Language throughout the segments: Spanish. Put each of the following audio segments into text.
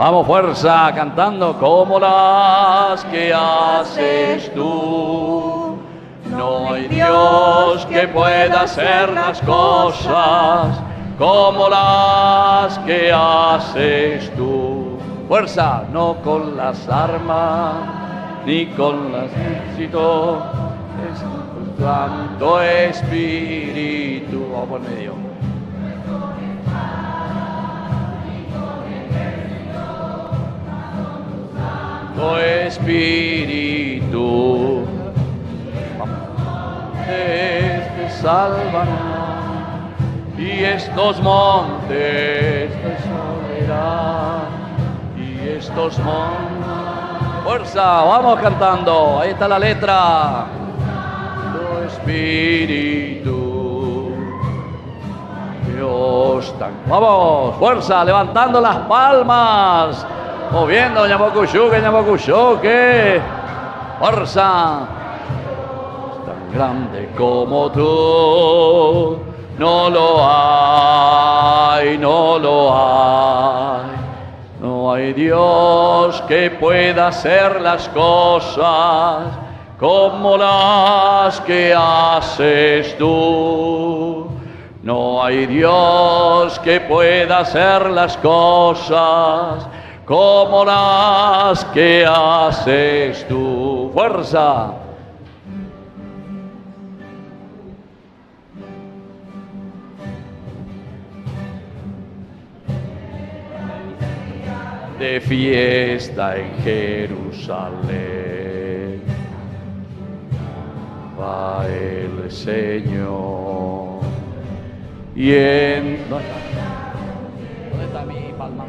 Vamos, fuerza, cantando como las que haces tú. No hay Dios que pueda hacer las cosas como las que haces tú. Fuerza, no con las armas ni con las ejércitos, es tu Santo Espíritu. Vamos por medio. Tu Espíritu te salvará y estos montes te soberán y estos montes. Fuerza, vamos cantando, ahí está la letra. Tu Espíritu, Dios tan... Vamos, fuerza, levantando las palmas, moviendo Ñamocuchuque. Fuerza, tan grande como tú, no lo hay. No hay Dios que pueda hacer las cosas como las que haces tú. No hay Dios que pueda hacer las cosas como las que haces tú. Fuerza. De fiesta en Jerusalén va el Señor. Y en... ¿Dónde está mi palma?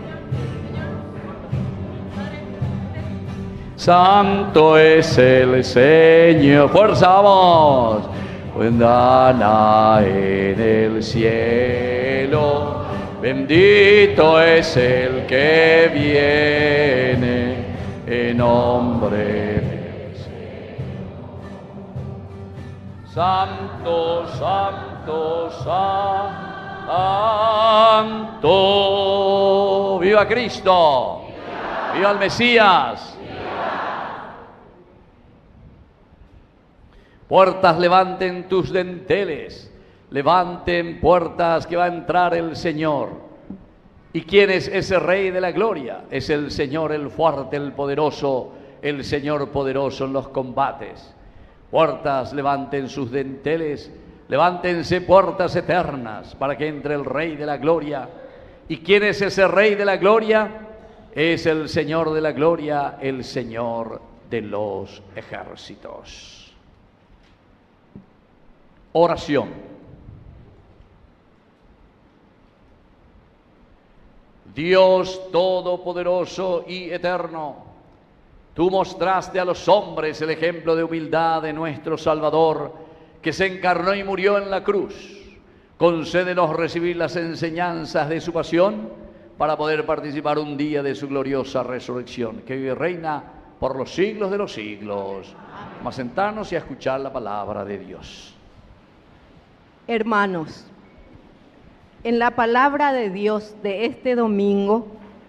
Santo es el Señor. Fuerza, vamos. Vendana en el cielo. Bendito es el que viene en nombre del Señor. Santo, santo, santo. ¡Viva Cristo! ¡Viva el Mesías! Puertas, levanten tus dinteles. Levanten puertas que va a entrar el Señor. ¿Y quién es ese Rey de la Gloria? Es el Señor, el fuerte, el poderoso, el Señor poderoso en los combates. Puertas, levanten sus dinteles, levántense puertas eternas para que entre el Rey de la Gloria. ¿Y quién es ese Rey de la Gloria? Es el Señor de la Gloria, el Señor de los ejércitos. Oración. Dios todopoderoso y eterno, tú mostraste a los hombres el ejemplo de humildad de nuestro Salvador, que se encarnó y murió en la cruz. Concédenos recibir las enseñanzas de su pasión para poder participar un día de su gloriosa resurrección, que vive y reina por los siglos de los siglos. Vamos a sentarnos y a escuchar la palabra de Dios. Hermanos, en la palabra de Dios de este domingo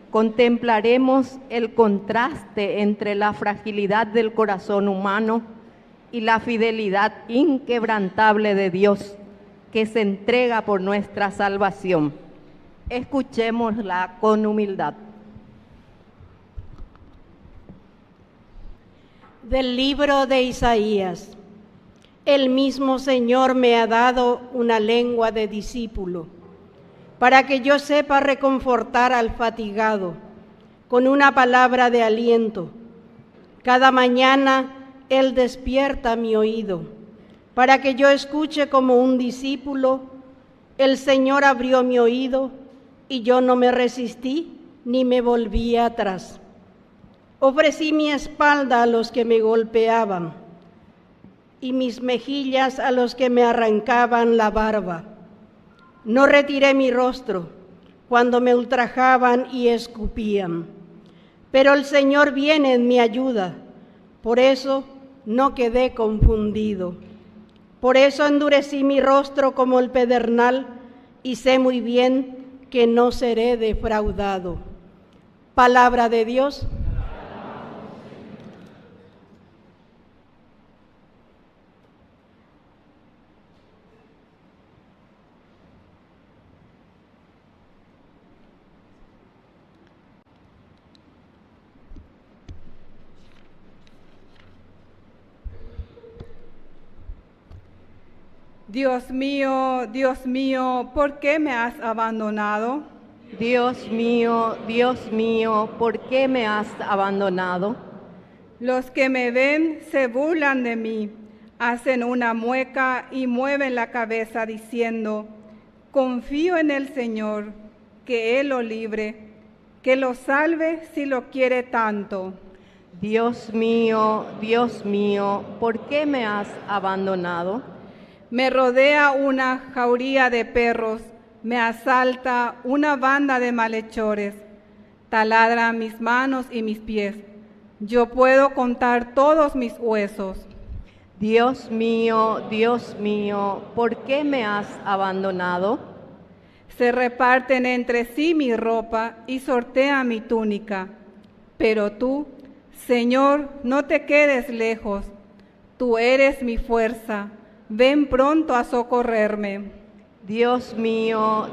contemplaremos el contraste entre la fragilidad del corazón humano y la fidelidad inquebrantable de Dios, que se entrega por nuestra salvación. Escuchémosla con humildad. Del libro de Isaías. El mismo Señor me ha dado una lengua de discípulo, para que yo sepa reconfortar al fatigado con una palabra de aliento. Cada mañana Él despierta mi oído, para que yo escuche como un discípulo. El Señor abrió mi oído, y yo no me resistí ni me volví atrás. Ofrecí mi espalda a los que me golpeaban, y mis mejillas a los que me arrancaban la barba. No retiré mi rostro cuando me ultrajaban y escupían, pero el Señor viene en mi ayuda, por eso no quedé confundido. Por eso endurecí mi rostro como el pedernal y sé muy bien que no seré defraudado. Palabra de Dios. Dios mío, ¿por qué me has abandonado? Dios mío, ¿por qué me has abandonado? Los que me ven se burlan de mí, hacen una mueca y mueven la cabeza diciendo, confío en el Señor, que Él lo libre, que lo salve si lo quiere tanto. Dios mío, ¿por qué me has abandonado? Me rodea una jauría de perros, me asalta una banda de malhechores, taladran mis manos y mis pies. Yo puedo contar todos mis huesos. Dios mío, ¿por qué me has abandonado? Se reparten entre sí mi ropa y sortean mi túnica. Pero tú, Señor, no te quedes lejos. Tú eres mi fuerza. Ven pronto a socorrerme. Dios mío,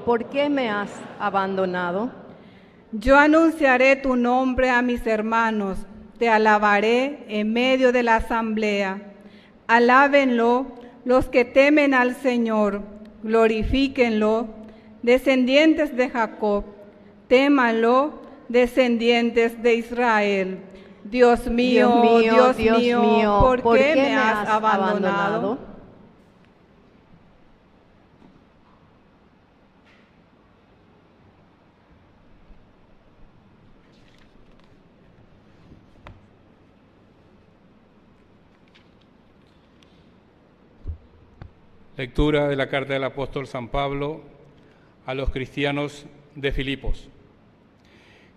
¿por qué me has abandonado? Yo anunciaré tu nombre a mis hermanos, te alabaré en medio de la asamblea. Alábenlo los que temen al Señor, glorifíquenlo, descendientes de Jacob, témanlo, descendientes de Israel. Dios mío, ¿por qué me has abandonado? Lectura de la carta del apóstol San Pablo a los cristianos de Filipos.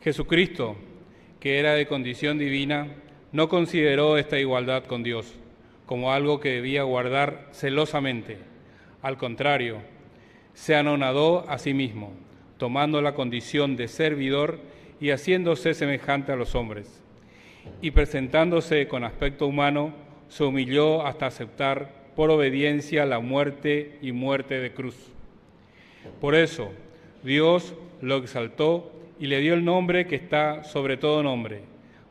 Jesucristo, que era de condición divina, no consideró esta igualdad con Dios como algo que debía guardar celosamente. Al contrario, se anonadó a sí mismo, tomando la condición de servidor y haciéndose semejante a los hombres. Y presentándose con aspecto humano, se humilló hasta aceptar por obediencia la muerte y muerte de cruz. Por eso, Dios lo exaltó y le dio el nombre que está sobre todo nombre,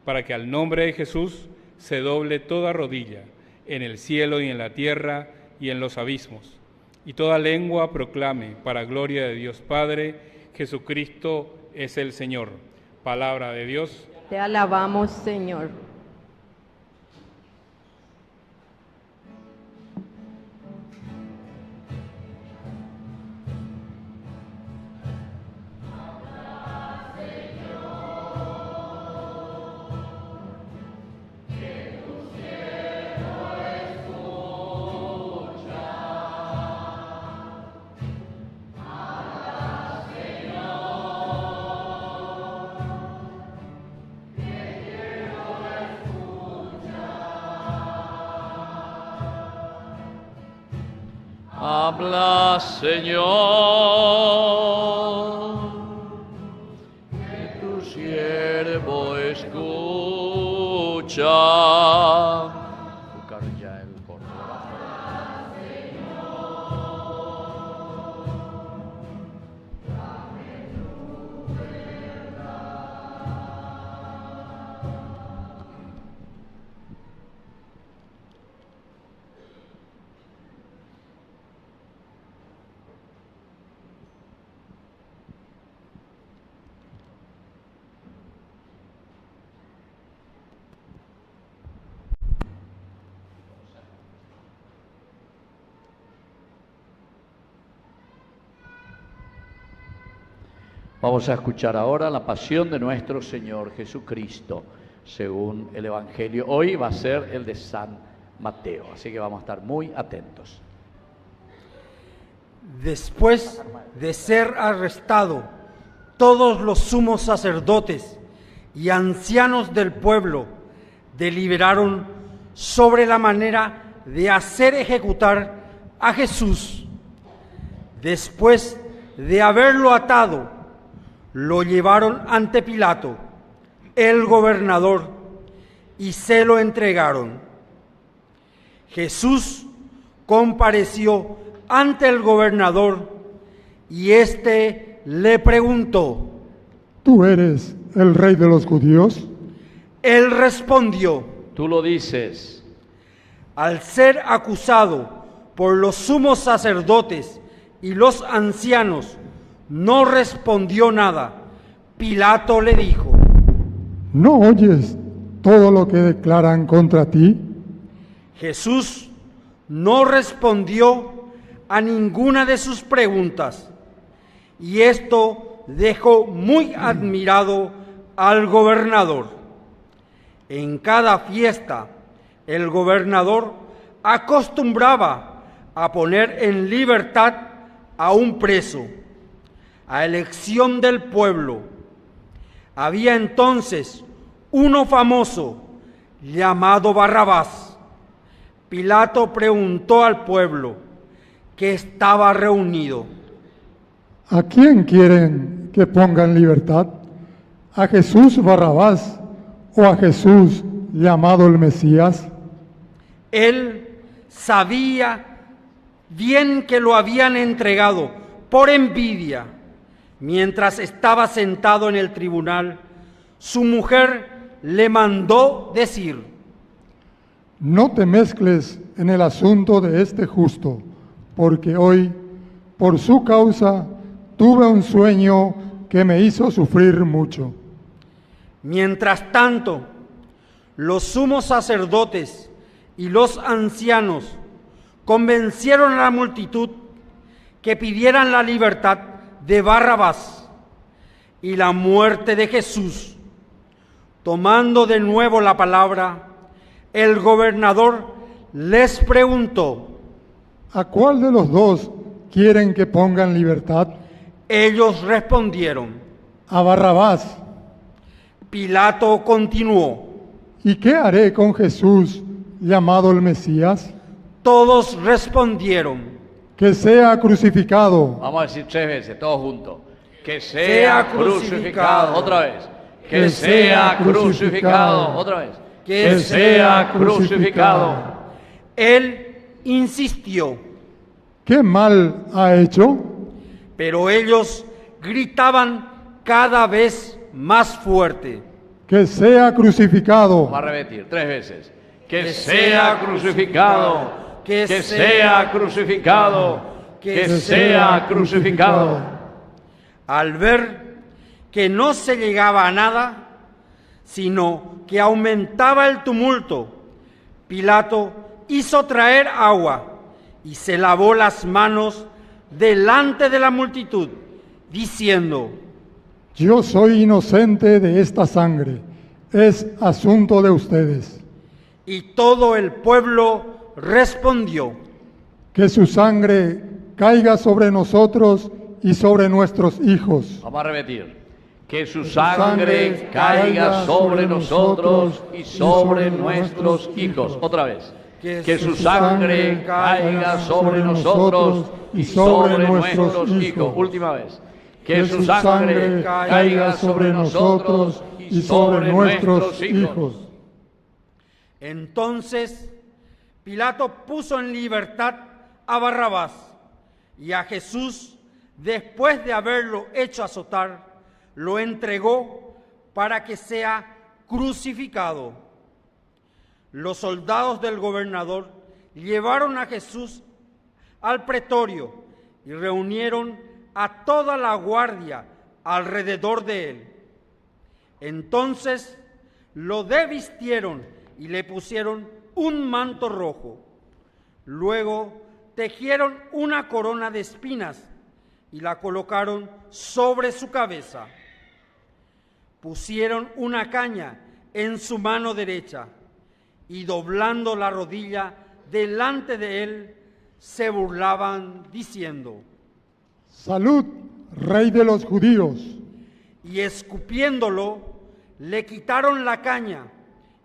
para que al nombre de Jesús se doble toda rodilla, en el cielo y en la tierra y en los abismos, y toda lengua proclame, para gloria de Dios Padre, Jesucristo es el Señor. Palabra de Dios. Te alabamos, Señor. Habla, Señor, que tu siervo escucha. Tocar ya el coro. Vamos a escuchar ahora la pasión de nuestro Señor Jesucristo, según el Evangelio. Hoy va a ser el de San Mateo, así que vamos a estar muy atentos. Después de ser arrestado, todos los sumos sacerdotes y ancianos del pueblo deliberaron sobre la manera de hacer ejecutar a Jesús. Después de haberlo atado, lo llevaron ante Pilato, el gobernador, y se lo entregaron. Jesús compareció ante el gobernador y éste le preguntó: ¿Tú eres el rey de los judíos? Él respondió: Tú lo dices. Al ser acusado por los sumos sacerdotes y los ancianos, no respondió nada. Pilato le dijo: ¿No oyes todo lo que declaran contra ti? Jesús no respondió a ninguna de sus preguntas, y esto dejó muy admirado al gobernador. En cada fiesta, el gobernador acostumbraba a poner en libertad a un preso, a elección del pueblo. Había entonces uno famoso llamado Barrabás. Pilato preguntó al pueblo que estaba reunido: ¿A quién quieren que ponga en libertad? ¿A Jesús Barrabás o a Jesús llamado el Mesías? Él sabía bien que lo habían entregado por envidia. Mientras estaba sentado en el tribunal, su mujer le mandó decir: No te mezcles en el asunto de este justo, porque hoy, por su causa, tuve un sueño que me hizo sufrir mucho. Mientras tanto, los sumos sacerdotes y los ancianos convencieron a la multitud que pidieran la libertad de Barrabás y la muerte de Jesús. Tomando de nuevo la palabra, el gobernador les preguntó: ¿A cuál de los dos quieren que ponga en libertad? Ellos respondieron: A Barrabás. Pilato continuó: ¿Y qué haré con Jesús llamado el Mesías? Todos respondieron: Que sea crucificado. Vamos a decir 3 veces, todos juntos. Que sea crucificado. Otra vez. Que sea crucificado. Otra vez. Que sea crucificado. Él insistió, ¿Qué mal ha hecho? pero ellos gritaban cada vez más fuerte: Que sea crucificado. Vamos a repetir 3 veces. Que sea crucificado. Que sea crucificado. Que sea crucificado. Al ver que no se llegaba a nada, sino que aumentaba el tumulto, Pilato hizo traer agua y se lavó las manos delante de la multitud, diciendo: Yo soy inocente de esta sangre. Es asunto de ustedes. Y todo el pueblo respondió: Que su sangre caiga sobre nosotros y sobre nuestros hijos. Vamos a repetir. Que su sangre caiga sobre nosotros y sobre nuestros hijos. Otra vez. Que su sangre caiga sobre nosotros y sobre nuestros hijos. Última vez. Que su sangre caiga sobre nosotros y sobre nuestros hijos. Entonces Pilato puso en libertad a Barrabás, y a Jesús, después de haberlo hecho azotar, lo entregó para que sea crucificado. Los soldados del gobernador llevaron a Jesús al pretorio y reunieron a toda la guardia alrededor de él. Entonces lo desvistieron y le pusieron un manto rojo. Luego tejieron una corona de espinas y la colocaron sobre su cabeza. Pusieron una caña en su mano derecha y, doblando la rodilla delante de él, se burlaban diciendo: Salud, Rey de los judíos. Y escupiéndolo, le quitaron la caña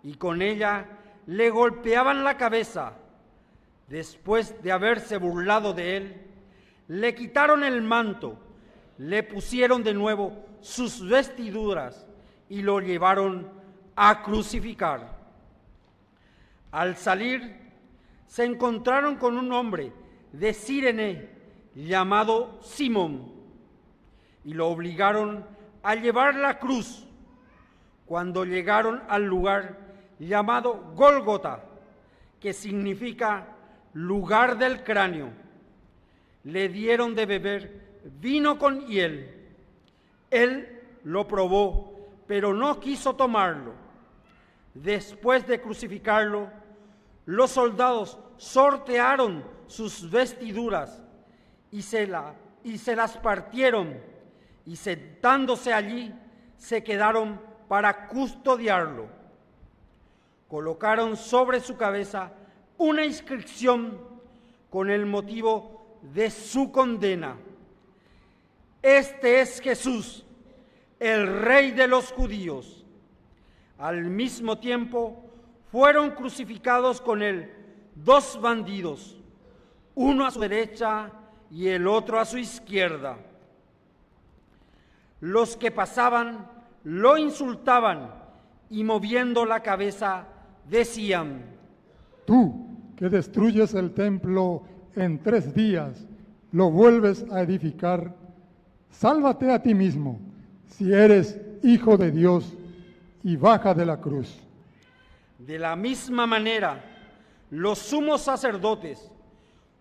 y con ella le golpeaban la cabeza. Después de haberse burlado de él, le quitaron el manto le pusieron de nuevo sus vestiduras y lo llevaron a crucificar. Al salir, se encontraron con un hombre de Cirene llamado Simón y lo obligaron a llevar la cruz. Cuando llegaron al lugar llamado Gólgota, que significa lugar del cráneo, le dieron de beber vino con hiel. Él lo probó, pero no quiso tomarlo. Después de crucificarlo, los soldados sortearon sus vestiduras y se las partieron, y sentándose allí se quedaron para custodiarlo. Colocaron sobre su cabeza una inscripción con el motivo de su condena: Este es Jesús, el Rey de los judíos. Al mismo tiempo fueron crucificados con él 2 bandidos, uno a su derecha y el otro a su izquierda. Los que pasaban lo insultaban y, moviendo la cabeza, decían: Tú, que destruyes el templo en 3 días, lo vuelves a edificar, sálvate a ti mismo, si eres Hijo de Dios, y baja de la cruz. De la misma manera, los sumos sacerdotes,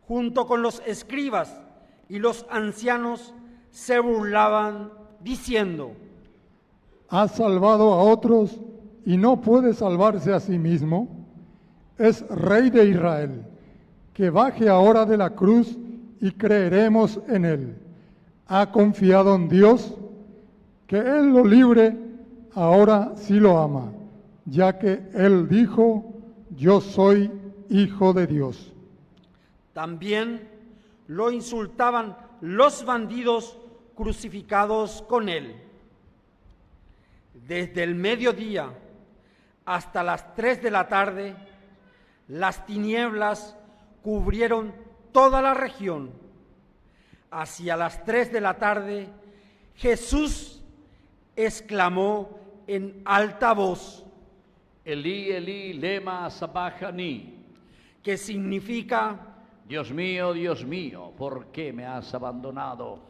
junto con los escribas y los ancianos, se burlaban, diciendo: Ha salvado a otros y no puede salvarse a sí mismo. Es Rey de Israel. Que baje ahora de la cruz y creeremos en él. Ha confiado en Dios, que él lo libre, ahora sí lo ama, ya que él dijo: Yo soy Hijo de Dios. También lo insultaban los bandidos crucificados con él. Desde el mediodía hasta las 3 de la tarde, las tinieblas cubrieron toda la región. Hacia las 3 de la tarde, Jesús exclamó en alta voz: Elí, Elí, lema sabachthani, que significa: Dios mío, ¿por qué me has abandonado?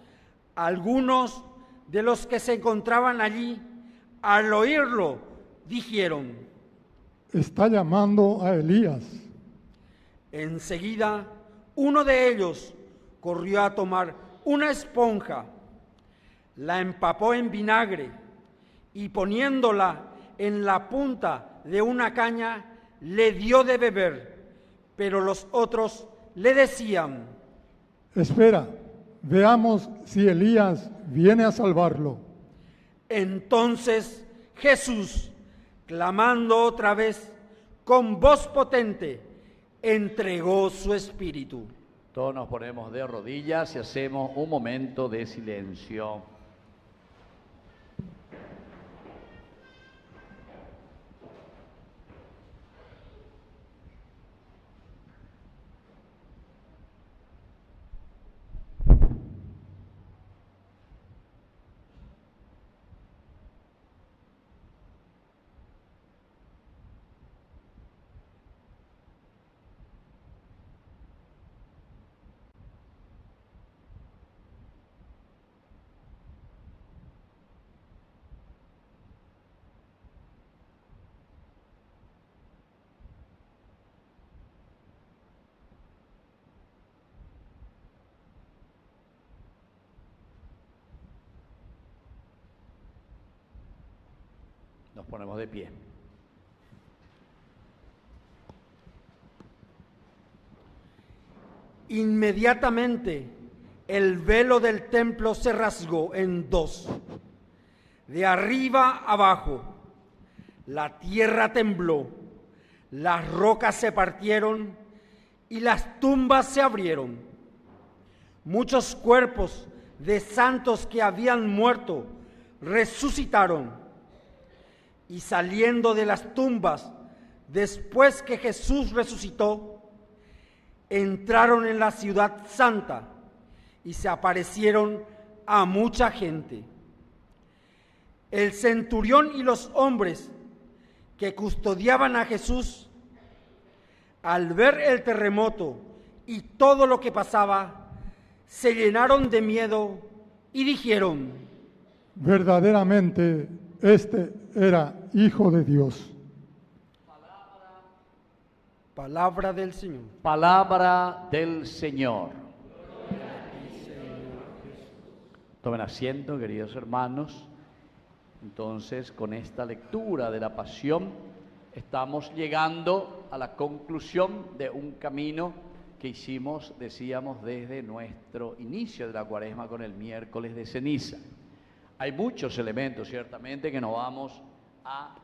Algunos de los que se encontraban allí, al oírlo, dijeron: Está llamando a Elías. Enseguida, uno de ellos corrió a tomar una esponja, la empapó en vinagre y, poniéndola en la punta de una caña, le dio de beber. Pero los otros le decían: Espera, veamos si Elías viene a salvarlo. Entonces Jesús, clamando otra vez con voz potente, entregó su espíritu. Todos nos ponemos de rodillas y hacemos un momento de silencio. Nos ponemos de pie. Inmediatamente el velo del templo se rasgó en 2, de arriba abajo. La tierra tembló, las rocas se partieron y las tumbas se abrieron. Muchos cuerpos de santos que habían muerto resucitaron. Y saliendo de las tumbas, después que Jesús resucitó, entraron en la ciudad santa y se aparecieron a mucha gente. El centurión y los hombres que custodiaban a Jesús, al ver el terremoto y todo lo que pasaba, se llenaron de miedo y dijeron: verdaderamente este era Hijo de Dios. Palabra del Señor. Palabra del Señor. Tomen asiento, queridos hermanos. Entonces, con esta lectura de la Pasión, estamos llegando a la conclusión de un camino que hicimos, decíamos, desde nuestro inicio de la Cuaresma con el miércoles de ceniza. Hay muchos elementos, ciertamente, que no vamos a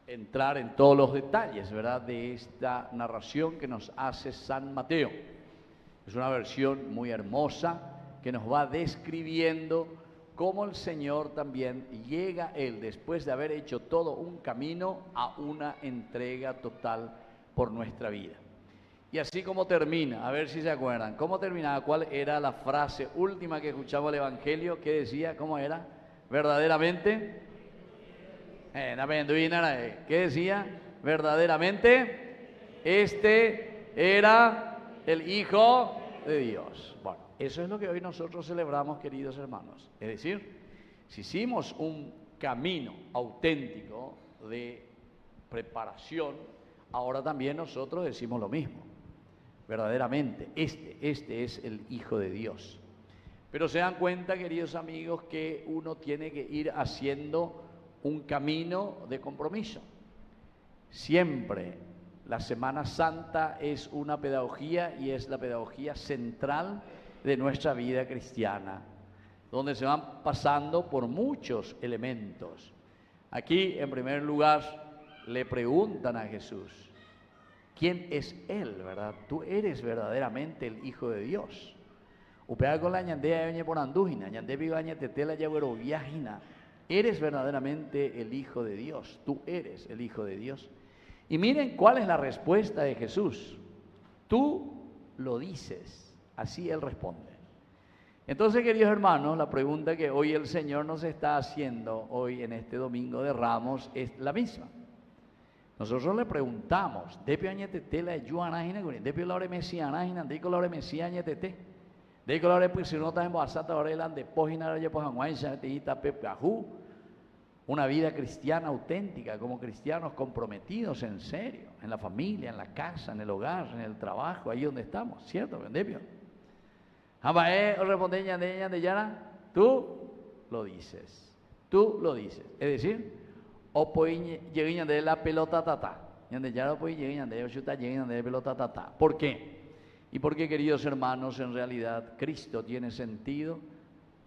entrar en todos los detalles, ¿verdad?, de esta narración que nos hace San Mateo. Es una versión muy hermosa que nos va describiendo cómo el Señor también llega Él, después de haber hecho todo un camino, a una entrega total por nuestra vida. Y así como termina, a ver si se acuerdan, ¿cómo terminaba? ¿Cuál era la frase última que escuchamos el Evangelio? ¿Qué decía? ¿Cómo era? Verdaderamente. ¿Qué decía? Verdaderamente, este era el Hijo de Dios. Bueno, eso es lo que hoy nosotros celebramos, queridos hermanos. Es decir, si hicimos un camino auténtico de preparación, ahora también nosotros decimos lo mismo. Verdaderamente, este es el Hijo de Dios. Pero se dan cuenta, queridos amigos, que uno tiene que ir haciendo un camino de compromiso. Siempre la Semana Santa es una pedagogía y es la pedagogía central de nuestra vida cristiana, donde se van pasando por muchos elementos. Aquí, en primer lugar, le preguntan a Jesús: ¿quién es Él, verdad? Tú eres verdaderamente el Hijo de Dios. Upea con la ñandea de por andújina, ñande vivaña tetela yagüero viajina. Eres verdaderamente el Hijo de Dios. Tú eres el Hijo de Dios. Y miren cuál es la respuesta de Jesús. Tú lo dices. Así Él responde. Entonces, queridos hermanos, la pregunta que hoy el Señor nos está haciendo, hoy en este Domingo de Ramos, es la misma. Nosotros le preguntamos: ¿Depi añetete la yuanajina? ¿Depi la hora mesianajina? ¿Depi la hora mesiañetete? ¿Depi la hora pues no también basata ahora elan de pojina ya pues anguancha te ita pepajú? Una vida cristiana auténtica, como cristianos comprometidos en serio, en la familia, en la casa, en el hogar, en el trabajo, ahí donde estamos, ¿cierto? ¿Vendepio? Responde ñande yara, tú lo dices, tú lo dices. Es decir, o pues llegué de la pelota tata, ñande yara pues llegué de chuta llegué de pelota tata. ¿Por qué? Y porque, queridos hermanos, en realidad Cristo tiene sentido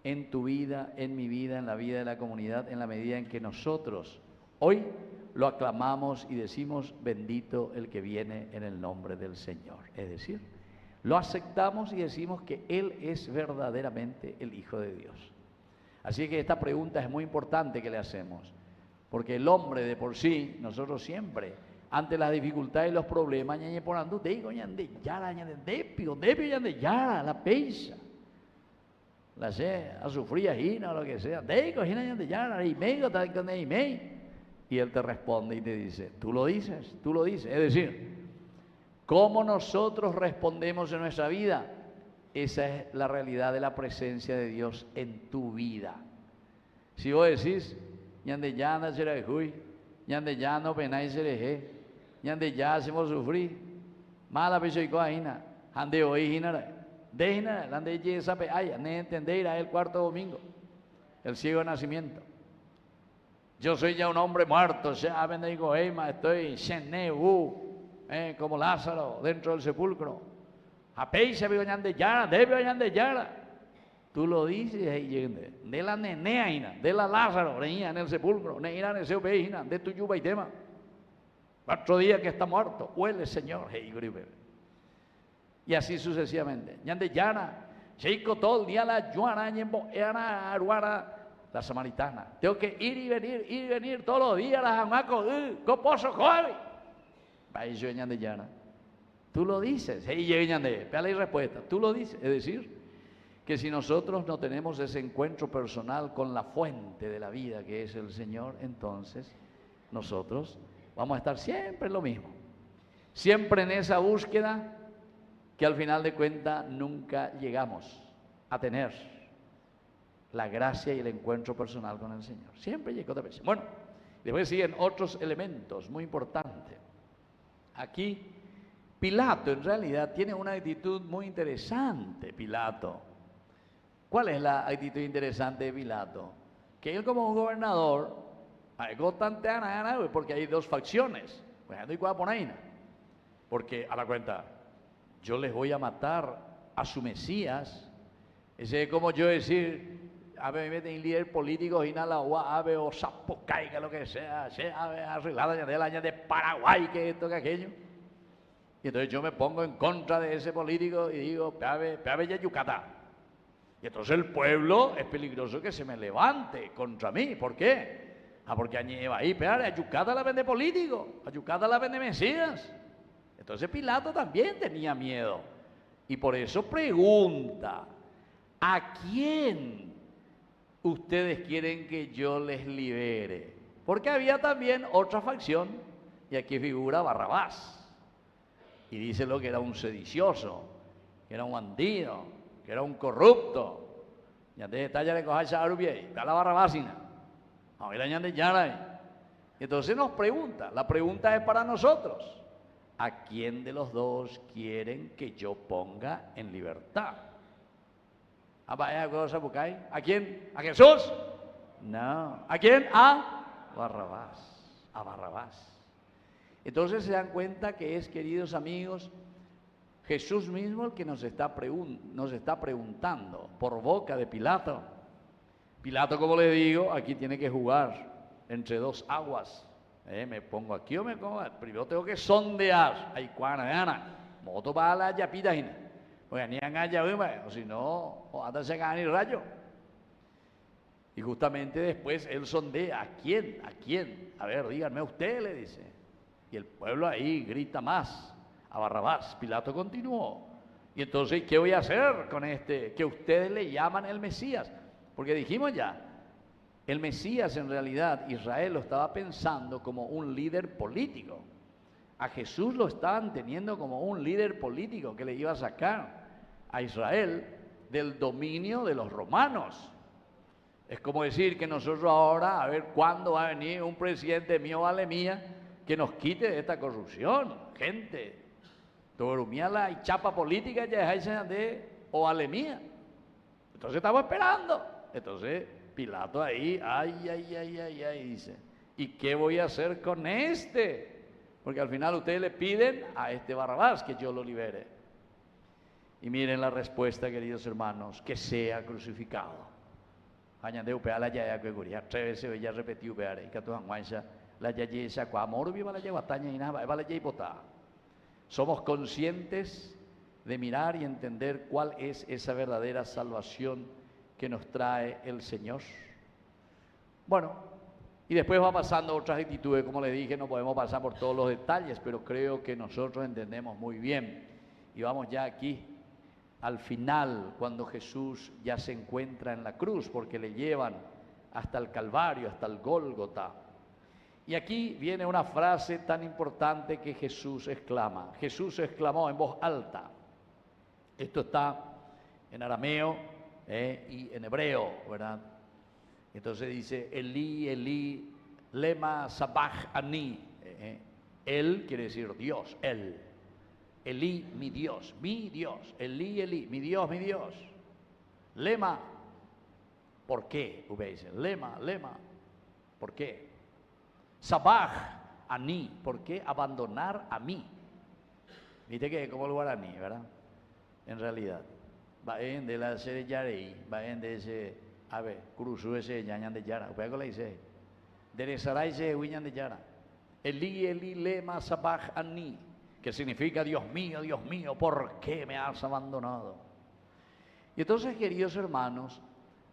en tu vida, en mi vida, en la vida de la comunidad, en la medida en que nosotros hoy lo aclamamos y decimos: bendito el que viene en el nombre del Señor. Es decir, lo aceptamos y decimos que Él es verdaderamente el Hijo de Dios. Así que esta pregunta es muy importante que le hacemos, porque el hombre de por sí, nosotros siempre, ante las dificultades y los problemas, ñañe por andú, digo ñande yara, ñande depio ñande yara, la peisa. La sé, a sufrir o lo que sea, y Él te responde y te dice: tú lo dices, tú lo dices. Es decir, cómo nosotros respondemos en nuestra vida, esa es la realidad de la presencia de Dios en tu vida. Si vos decís: ñande ya no será juy, ñande ya no penáis sereje, ñande ya hacemos sufrir, mala pecho y coaina, ande hoy jinara. Deja la de sabe ay ne entender el cuarto domingo, el ciego de nacimiento. Yo soy ya un hombre muerto, ya digo, estoy como Lázaro dentro del sepulcro. Apeisa de yara, debe yara. Tú lo dices, de la neneaina, de la Lázaro, en el sepulcro, neina en ese veina, de tu yuba y tema. Otro día que está muerto, huele Señor, y así sucesivamente. Ñande yana, chico todo el día la yuana, ñembo, era aruara, la samaritana. Tengo que ir y venir todos los días, la jamaco, coposo, joven. Va yo ñande yana. Tú lo dices, hey, ñande, pela y respuesta, tú lo dices. Es decir, que si nosotros no tenemos ese encuentro personal con la fuente de la vida, que es el Señor, entonces nosotros vamos a estar siempre en lo mismo, siempre en esa búsqueda que al final de cuentas nunca llegamos a tener la gracia y el encuentro personal con el Señor. Siempre llega otra vez. Bueno, después siguen otros elementos muy importantes. Aquí Pilato en realidad tiene una actitud muy interesante, Pilato. ¿Cuál es la actitud interesante de Pilato? Que él como un gobernador, porque hay dos facciones, porque a la cuenta, yo les voy a matar a su Mesías. Ese es como yo decir, a ver, me meten líder político y nada, o sapo caiga, lo que sea, arreglada del año de Paraguay, que esto, que aquello. Y entonces yo me pongo en contra de ese político y digo, peave ya Yucatán. Y entonces el pueblo es peligroso que se me levante contra mí. ¿Por qué? Porque añeva ahí, a Yucatán la vende político, a Yucatán la vende Mesías. Entonces Pilato también tenía miedo. Y por eso pregunta, ¿a quién ustedes quieren que yo les libere? Porque había también otra facción, y aquí figura Barrabás. Y dice lo que era un sedicioso, que era un bandido, que era un corrupto. Y antes de tallar le cojáis a Arubiei, está la Barrabásina. Y entonces nos pregunta, la pregunta es para nosotros, ¿a quién de los dos quieren que yo ponga en libertad? ¿A quién? ¿A Jesús? No. ¿A quién? A Barrabás. A Barrabás. Entonces se dan cuenta que es, queridos amigos, Jesús mismo el que nos está preguntando por boca de Pilato. Pilato, como le digo, aquí tiene que jugar entre dos aguas. Me pongo aquí o me pongo. Primero tengo que sondear. Ay, moto para la yapita, porque ni o si no, o anda se gana el rayo. Y justamente después él sondea. ¿A quién? ¿A quién? A ver, díganme usted, le dice. Y el pueblo ahí grita más. A Barrabás. Pilato continuó. Y entonces, ¿qué voy a hacer con este que ustedes le llaman el Mesías? Porque dijimos ya, el Mesías en realidad Israel lo estaba pensando como un líder político. A Jesús lo estaban teniendo como un líder político que le iba a sacar a Israel del dominio de los romanos. Es como decir que nosotros ahora, a ver cuándo va a venir un presidente mío, vale mía, que nos quite de esta corrupción. Gente, dormía la chapa política ya es de o alemía. Entonces estamos esperando. Entonces Pilato ahí, ay, dice, ¿y qué voy a hacer con este? Porque al final ustedes le piden a este Barrabás que yo lo libere. Y miren la respuesta, queridos hermanos, que sea crucificado. Añandeu pea la yaya que guría, 3 veces ya repetió pea y que tu anguancha la yaya se acua amor viva la yaya bataña y nada, va la yaya botada. Somos conscientes de mirar y entender cuál es esa verdadera salvación que nos trae el Señor. Bueno, y después va pasando otras actitudes, como les dije, no podemos pasar por todos los detalles, pero creo que nosotros entendemos muy bien. Y vamos ya aquí al final, cuando Jesús ya se encuentra en la cruz, porque le llevan hasta el Calvario, hasta el Gólgota. Y aquí viene una frase tan importante que Jesús exclama. Jesús exclamó en voz alta. Esto está en arameo y en hebreo, ¿verdad? Entonces dice, Elí, Elí, lema sabachthani. Él quiere decir Dios, él. Elí, mi Dios, Elí, Elí, mi Dios, mi Dios. Lema, ¿por qué? Lema, ¿por qué? Sabachthani, ¿por qué abandonar a mí? Viste que es como el guaraní, ¿verdad? En realidad. Va en de la serie Yarei, va en de ese, a ver, cruzó ese ñañan de Yara, ¿qué le dice? Derezaray se huiñan de Yara. Elí, Elí, lema sabachthani, que significa Dios mío, ¿por qué me has abandonado? Y entonces, queridos hermanos,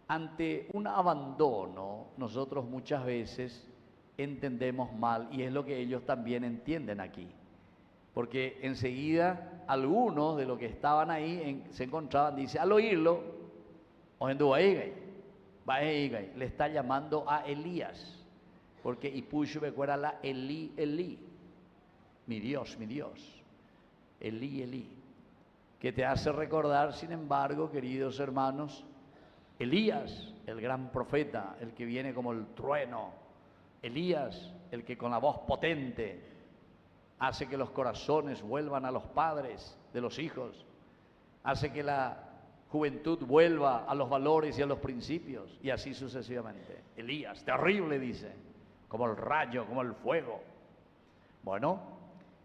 ante un abandono, nosotros muchas veces entendemos mal, y es lo que ellos también entienden aquí. Porque enseguida algunos de los que estaban ahí se encontraban, dice, al oírlo, le está llamando a Elías, porque Ipucho me acuerda la Elí, mi Dios, Elí, que te hace recordar, sin embargo, queridos hermanos, Elías, el gran profeta, el que viene como el trueno, Elías, el que con la voz potente hace que los corazones vuelvan a los padres de los hijos, hace que la juventud vuelva a los valores y a los principios, y así sucesivamente. Elías, terrible, dice, como el rayo, como el fuego. Bueno,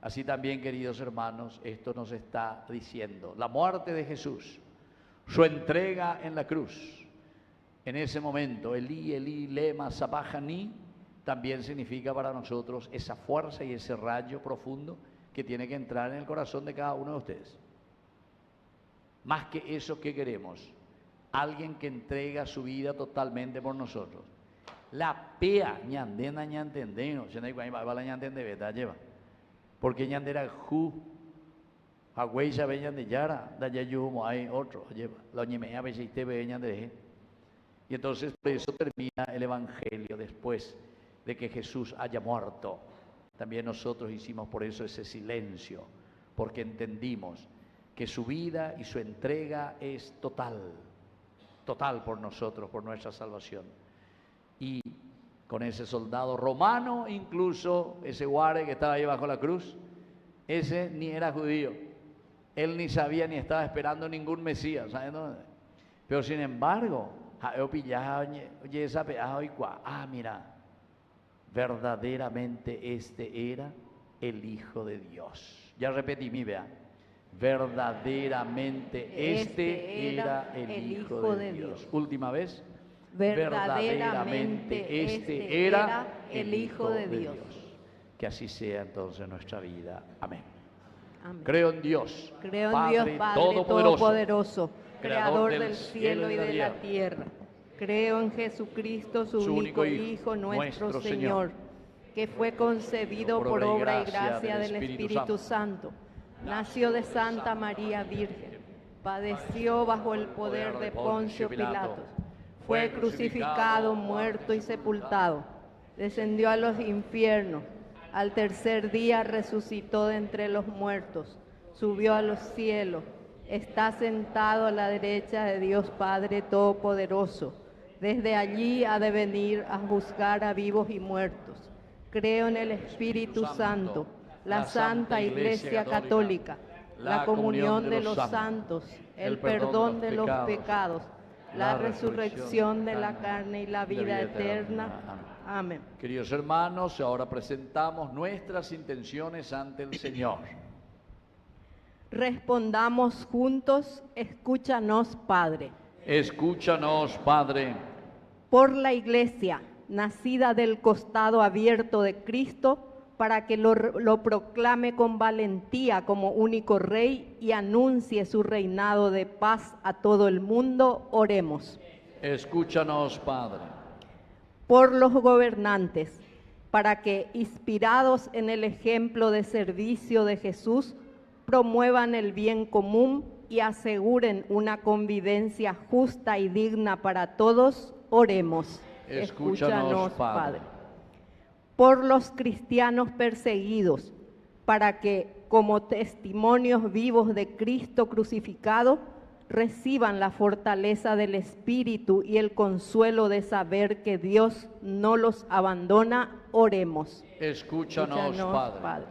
así también, queridos hermanos, esto nos está diciendo la muerte de Jesús, su entrega en la cruz. En ese momento, Elí, Elí, lema sabachthani, también significa para nosotros esa fuerza y ese rayo profundo que tiene que entrar en el corazón de cada uno de ustedes. Más que eso, ¿qué queremos? Alguien que entrega su vida totalmente por nosotros. La pea, ñandena, ñantendeno, porque ñandera ju, agüey ya ve ñandeyara, da ya yumo hay otro, lleva, la ñemea ve si te ve ñandere. Y entonces por eso termina el Evangelio después de que Jesús haya muerto. También nosotros hicimos por eso ese silencio, porque entendimos que su vida y su entrega es total por nosotros, por nuestra salvación. Y con ese soldado romano, incluso ese guare que estaba ahí bajo la cruz, ese ni era judío, él ni sabía ni estaba esperando ningún Mesías, ¿sabes? Pero sin embargo, mira, verdaderamente este era el Hijo de Dios. Ya repetí, vea. Verdaderamente este era el Hijo de Dios. Última vez. Verdaderamente este era el Hijo de Dios. Que así sea entonces nuestra vida. Amén. Amén. Creo en Dios. Creo en Dios, Padre Todopoderoso, Creador del cielo y de la tierra. Creo en Jesucristo, su único Hijo, nuestro Señor, que fue concebido por obra y gracia del Espíritu Santo. Nació de Santa María Virgen, padeció bajo el poder de Poncio Pilatos, fue crucificado, muerto y sepultado, descendió a los infiernos, al tercer día resucitó de entre los muertos, subió a los cielos, está sentado a la derecha de Dios Padre Todopoderoso, desde allí ha de venir a juzgar a vivos y muertos. Creo en el Espíritu Santo, la Santa Iglesia Católica, la comunión de los santos, el perdón de los pecados, la resurrección de la carne y la vida eterna. Amén. Queridos hermanos, ahora presentamos nuestras intenciones ante el Señor. Respondamos juntos, escúchanos, Padre. Escúchanos, Padre. Por la Iglesia, nacida del costado abierto de Cristo, para que lo proclame con valentía como único Rey y anuncie su reinado de paz a todo el mundo, oremos. Escúchanos, Padre. Por los gobernantes, para que, inspirados en el ejemplo de servicio de Jesús, promuevan el bien común y aseguren una convivencia justa y digna para todos, oremos. Escúchanos, Padre. Por los cristianos perseguidos, para que, como testimonios vivos de Cristo crucificado, reciban la fortaleza del Espíritu y el consuelo de saber que Dios no los abandona, oremos. Escúchanos, Padre.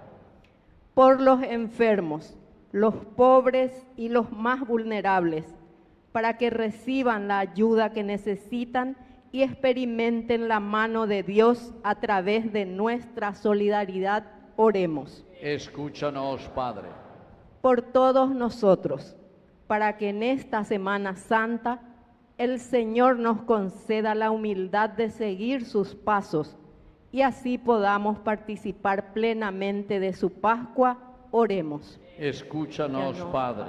Por los enfermos, los pobres y los más vulnerables, para que reciban la ayuda que necesitan y experimenten la mano de Dios a través de nuestra solidaridad, oremos. Escúchanos, Padre. Por todos nosotros, para que en esta Semana Santa el Señor nos conceda la humildad de seguir sus pasos y así podamos participar plenamente de su Pascua, oremos. Escúchanos, Padre.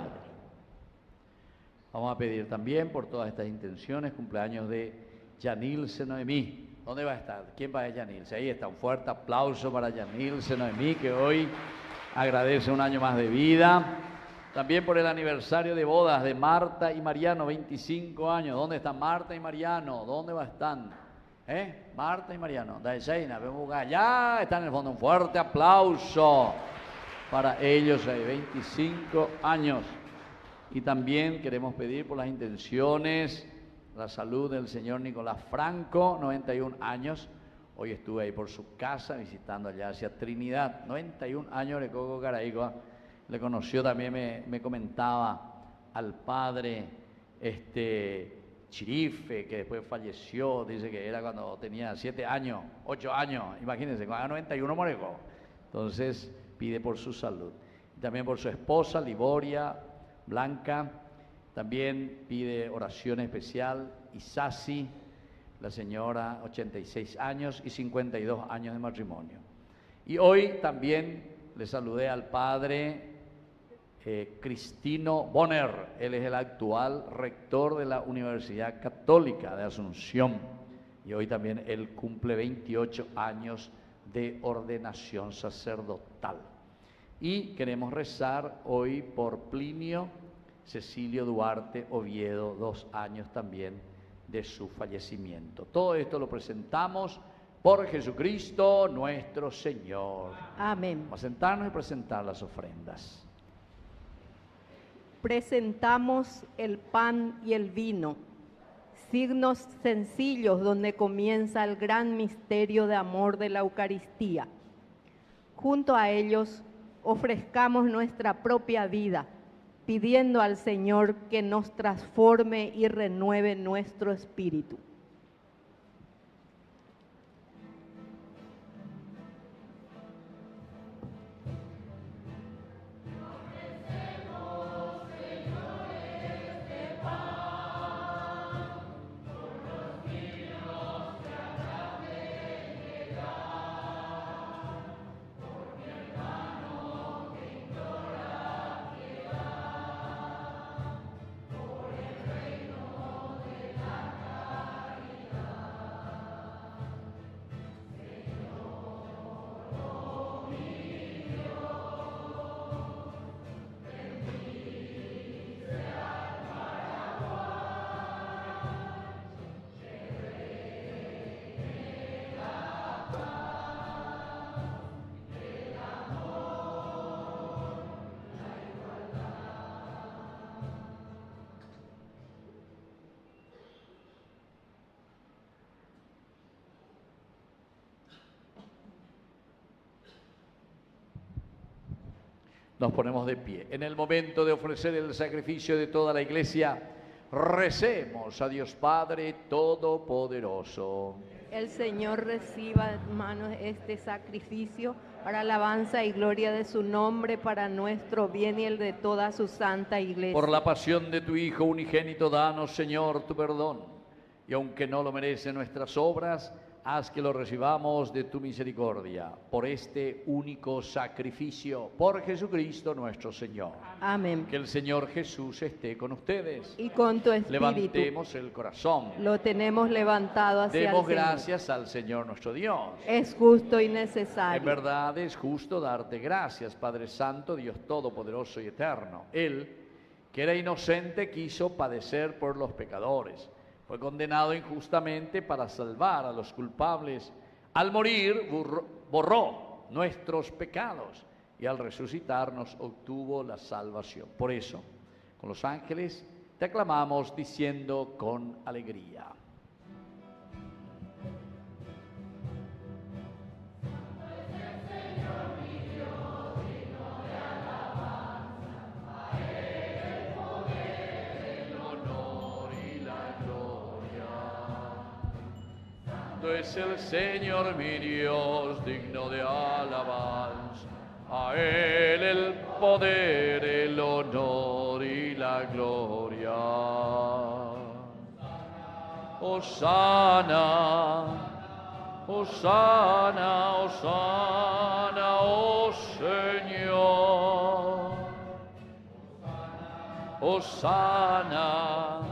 Vamos a pedir también por todas estas intenciones, cumpleaños de Yanilce Noemí. ¿Dónde va a estar? ¿Quién va a Yanilce? Ahí está, un fuerte aplauso para Yanilce Noemí, que hoy agradece un año más de vida. También por el aniversario de bodas de Marta y Mariano, 25 años. ¿Dónde están Marta y Mariano? ¿Dónde están? Marta y Mariano. Ya están en el fondo. Un fuerte aplauso para ellos. 25 años. Y también queremos pedir por las intenciones, la salud del señor Nicolás Franco, 91 años. Hoy estuve ahí por su casa visitando allá hacia Trinidad. 91 años de Coco Caraícoa. Le conoció también, me comentaba, al padre Chirife, que después falleció, dice que era cuando tenía 7 años, 8 años, imagínense, cuando 91 moreco. Entonces pide por su salud. Y también por su esposa, Liboria Blanca, también pide oración especial, Isasi, la señora, 86 años y 52 años de matrimonio. Y hoy también le saludé al padre Cristino Bonner. Él es el actual rector de la Universidad Católica de Asunción. Y hoy también él cumple 28 años de ordenación sacerdotal. Y queremos rezar hoy por Plinio Cecilio Duarte Oviedo, 2 años también de su fallecimiento. Todo esto lo presentamos por Jesucristo nuestro Señor. Amén. Vamos a sentarnos y presentar las ofrendas. Presentamos el pan y el vino, signos sencillos donde comienza el gran misterio de amor de la Eucaristía. Junto a ellos ofrezcamos nuestra propia vida, pidiendo al Señor que nos transforme y renueve nuestro espíritu. Nos ponemos de pie. En el momento de ofrecer el sacrificio de toda la iglesia, recemos a Dios Padre Todopoderoso. El Señor reciba en manos este sacrificio para alabanza y gloria de su nombre, para nuestro bien y el de toda su santa iglesia. Por la pasión de tu Hijo unigénito, danos, Señor, tu perdón. Y aunque no lo merecen nuestras obras, haz que lo recibamos de tu misericordia, por este único sacrificio, por Jesucristo nuestro Señor. Amén. Que el Señor Jesús esté con ustedes. Y con tu espíritu. Levantemos el corazón. Lo tenemos levantado hacia Demos el Señor. gracias al Señor nuestro Dios. Es justo y necesario. En verdad es justo darte gracias, Padre Santo, Dios Todopoderoso y Eterno. Él, que era inocente, quiso padecer por los pecadores. Fue condenado injustamente para salvar a los culpables. Al morir borró nuestros pecados y al resucitarnos obtuvo la salvación. Por eso, con los ángeles te aclamamos diciendo con alegría. Es el Señor mi Dios, digno de alabanza. A Él el poder, el honor y la gloria. Hosana, Hosana, Hosana, oh Señor. Hosana.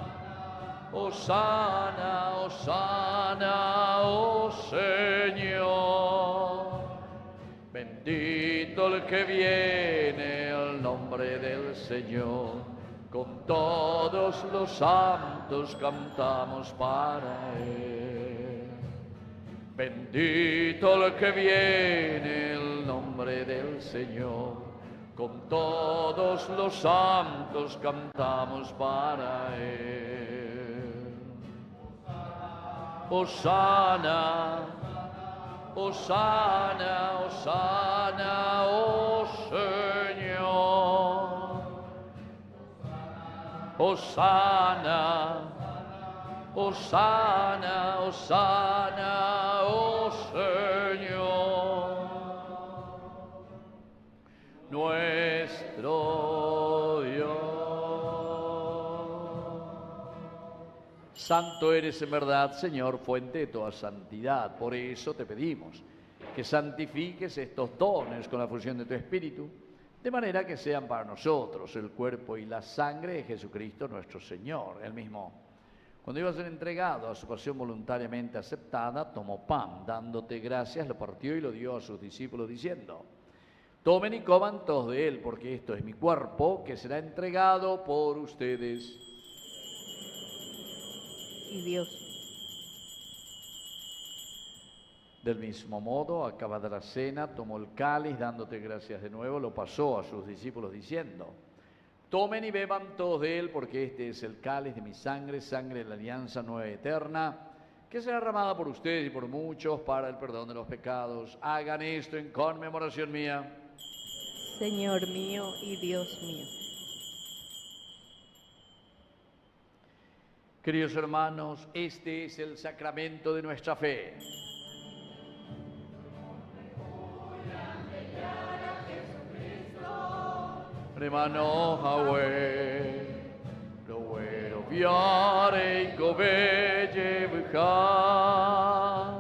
Hosana, Hosana, oh Señor. Bendito el que viene al nombre del Señor. Con todos los santos cantamos para Él. Bendito el que viene el nombre del Señor. Con todos los santos cantamos para Él. Hosana, Hosana, Hosana, oh Señor. Hosana, Hosana, Hosana, oh Señor. Nuestro Dios. Santo eres en verdad, Señor, fuente de toda santidad. Por eso te pedimos que santifiques estos dones con la fusión de tu Espíritu, de manera que sean para nosotros el cuerpo y la sangre de Jesucristo nuestro Señor. Él mismo, cuando iba a ser entregado a su pasión voluntariamente aceptada, tomó pan, dándote gracias, lo partió y lo dio a sus discípulos, diciendo: tomen y coman todos de él, porque esto es mi cuerpo, que será entregado por ustedes. Y Dios. Del mismo modo, acabada la cena, tomó el cáliz, dándote gracias de nuevo, lo pasó a sus discípulos, diciendo: tomen y beban todos de él, porque este es el cáliz de mi sangre, sangre de la alianza nueva y eterna, que será derramada por ustedes y por muchos para el perdón de los pecados. Hagan esto en conmemoración mía. Señor mío y Dios mío. Queridos hermanos, este es el sacramento de nuestra fe. Hermano Yahweh, lo bueno viare y cobelle buja,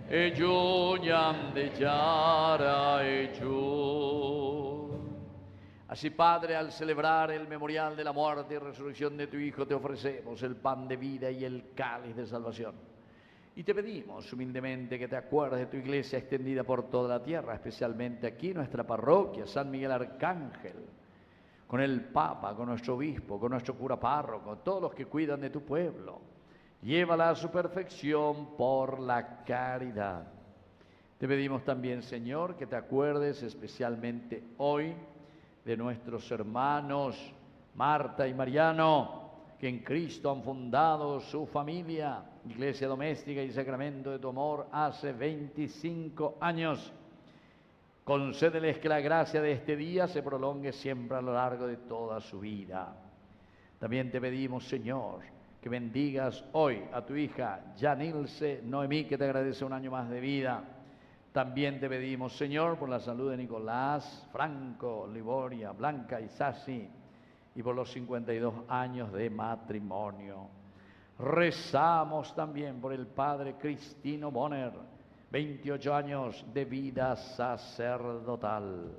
Eyuñan de Yara Eyu. Así, Padre, al celebrar el memorial de la muerte y resurrección de tu Hijo, te ofrecemos el pan de vida y el cáliz de salvación. Y te pedimos humildemente que te acuerdes de tu iglesia extendida por toda la tierra, especialmente aquí nuestra parroquia, San Miguel Arcángel, con el Papa, con nuestro obispo, con nuestro cura párroco, todos los que cuidan de tu pueblo. Llévala a su perfección por la caridad. Te pedimos también, Señor, que te acuerdes especialmente hoy de nuestros hermanos Marta y Mariano, que en Cristo han fundado su familia, Iglesia Doméstica y Sacramento de tu Amor, hace 25 años. Concédeles que la gracia de este día se prolongue siempre a lo largo de toda su vida. También te pedimos, Señor, que bendigas hoy a tu hija Yanilce Noemí, que te agradece un año más de vida. También te pedimos, Señor, por la salud de Nicolás, Franco, Liboria, Blanca y Sassi, y por los 52 años de matrimonio. Rezamos también por el padre Cristino Bonner, 28 años de vida sacerdotal.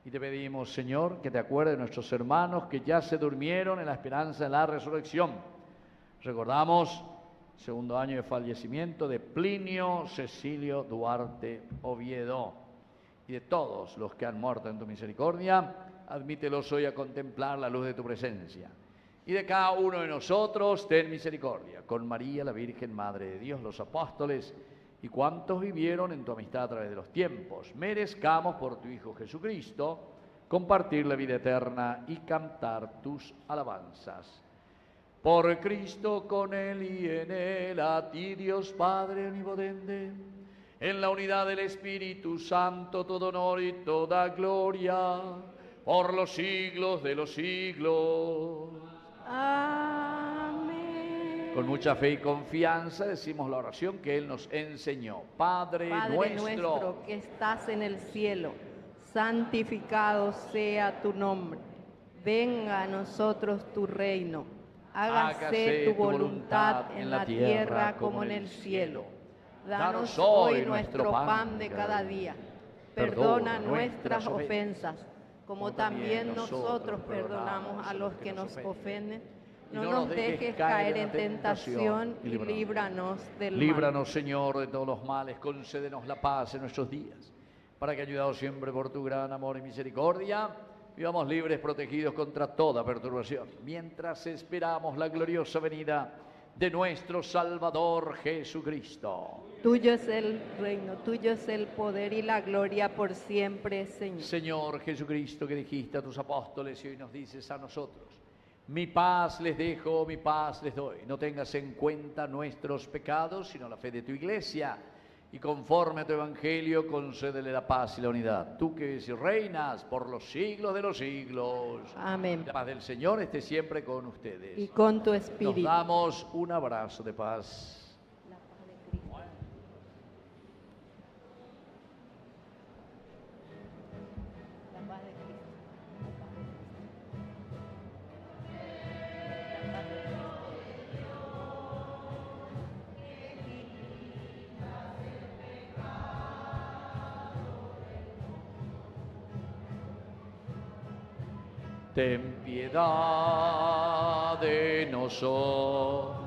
Y te pedimos, Señor, que te acuerdes de nuestros hermanos que ya se durmieron en la esperanza de la resurrección. Recordamos segundo año de fallecimiento de Plinio Cecilio Duarte Oviedo, y de todos los que han muerto en tu misericordia, admítelos hoy a contemplar la luz de tu presencia. Y de cada uno de nosotros, ten misericordia, con María, la Virgen Madre de Dios, los apóstoles, y cuantos vivieron en tu amistad a través de los tiempos. Merezcamos por tu Hijo Jesucristo compartir la vida eterna y cantar tus alabanzas. Por Cristo, con Él y en Él, a ti Dios Padre omnipotente, en la unidad del Espíritu Santo, todo honor y toda gloria, por los siglos de los siglos. Amén. Con mucha fe y confianza decimos la oración que Él nos enseñó. Padre nuestro que estás en el cielo, santificado sea tu nombre. Venga a nosotros tu reino. Hágase tu voluntad en la tierra como en el cielo. Danos hoy nuestro pan de cada día. Perdona nuestras ofensas, como también nosotros perdonamos a los que nos ofenden. No nos dejes caer en tentación y líbranos del mal. Líbranos, Señor, de todos los males. Concédenos la paz en nuestros días, para que, ayudados siempre por tu gran amor y misericordia, vivamos libres, protegidos contra toda perturbación, mientras esperamos la gloriosa venida de nuestro Salvador Jesucristo. Tuyo es el reino, tuyo es el poder y la gloria por siempre, Señor. Señor Jesucristo, que dijiste a tus apóstoles y hoy nos dices a nosotros: mi paz les dejo, mi paz les doy. No tengas en cuenta nuestros pecados, sino la fe de tu iglesia. Y conforme a tu evangelio, concédele la paz y la unidad. Tú que vives y reinas por los siglos de los siglos. Amén. La paz del Señor esté siempre con ustedes. Y con tu espíritu. Nos damos un abrazo de paz. Ten piedad de nosotros,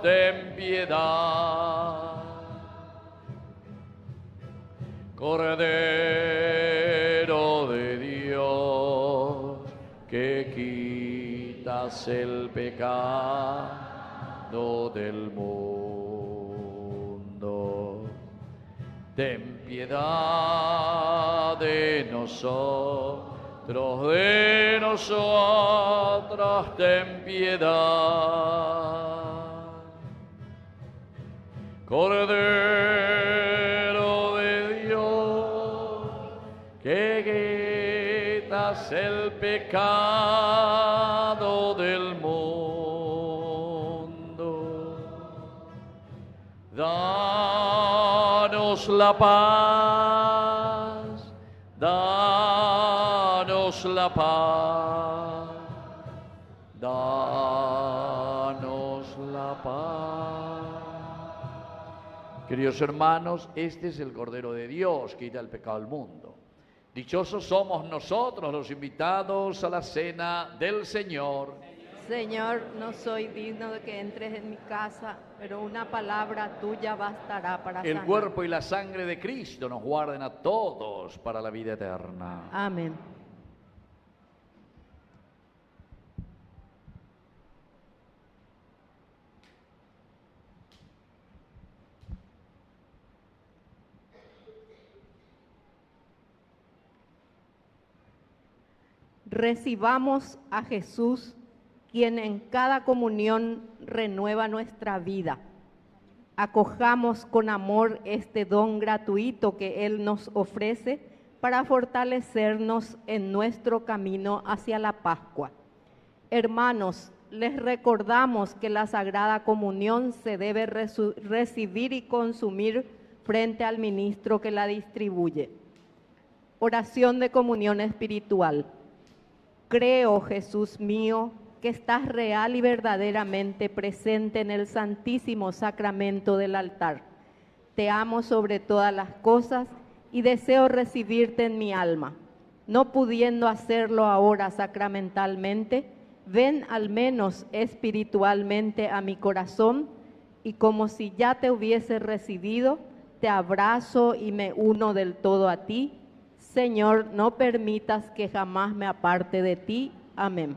ten piedad. Cordero de Dios, que quitas el pecado del mundo. Ten piedad de nosotros, ten piedad. Cordero de Dios, que quitas el pecado del mundo. Danos la paz, danos la paz, danos la paz. Queridos hermanos, este es el Cordero de Dios que quita el pecado del mundo. Dichosos somos nosotros los invitados a la cena del Señor. Señor, no soy digno de que entres en mi casa, pero una palabra tuya bastará para El sanar. cuerpo y la sangre de Cristo nos guarden a todos para la vida eterna. Amén. Recibamos a Jesús, quien en cada comunión renueva nuestra vida. Acojamos con amor este don gratuito que Él nos ofrece para fortalecernos en nuestro camino hacia la Pascua. Hermanos, les recordamos que la Sagrada Comunión se debe recibir y consumir frente al ministro que la distribuye. Oración de comunión espiritual. Creo, Jesús mío, que estás real y verdaderamente presente en el santísimo sacramento del altar. Te amo sobre todas las cosas y deseo recibirte en mi alma. No pudiendo hacerlo ahora sacramentalmente, ven al menos espiritualmente a mi corazón y como si ya te hubiese recibido, te abrazo y me uno del todo a ti. Señor, no permitas que jamás me aparte de ti. Amén.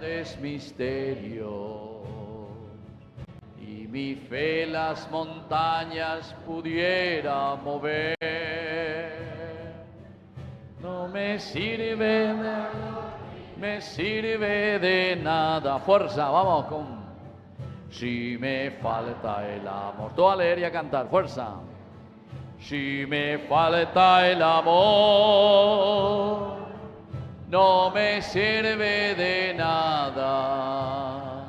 grandes misterios, y mi fe las montañas pudiera mover. No me sirve de nada. Fuerza, vamos con... Si me falta el amor. Todo a leer y a cantar, fuerza. Si me falta el amor, no me sirve de nada.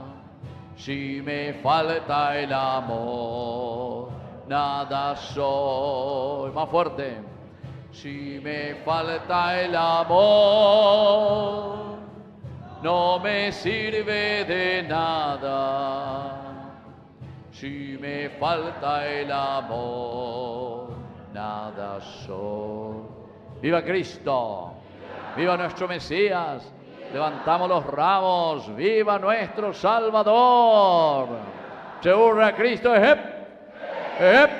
Si me falta el amor, nada soy. Más fuerte. Si me falta el amor, no me sirve de nada. Si me falta el amor, nada soy. ¡Viva Cristo! ¡Viva nuestro Mesías! Levantamos los ramos. ¡Viva nuestro Salvador! ¡Se hurra Cristo! ¡Ejep! ¡Ejep!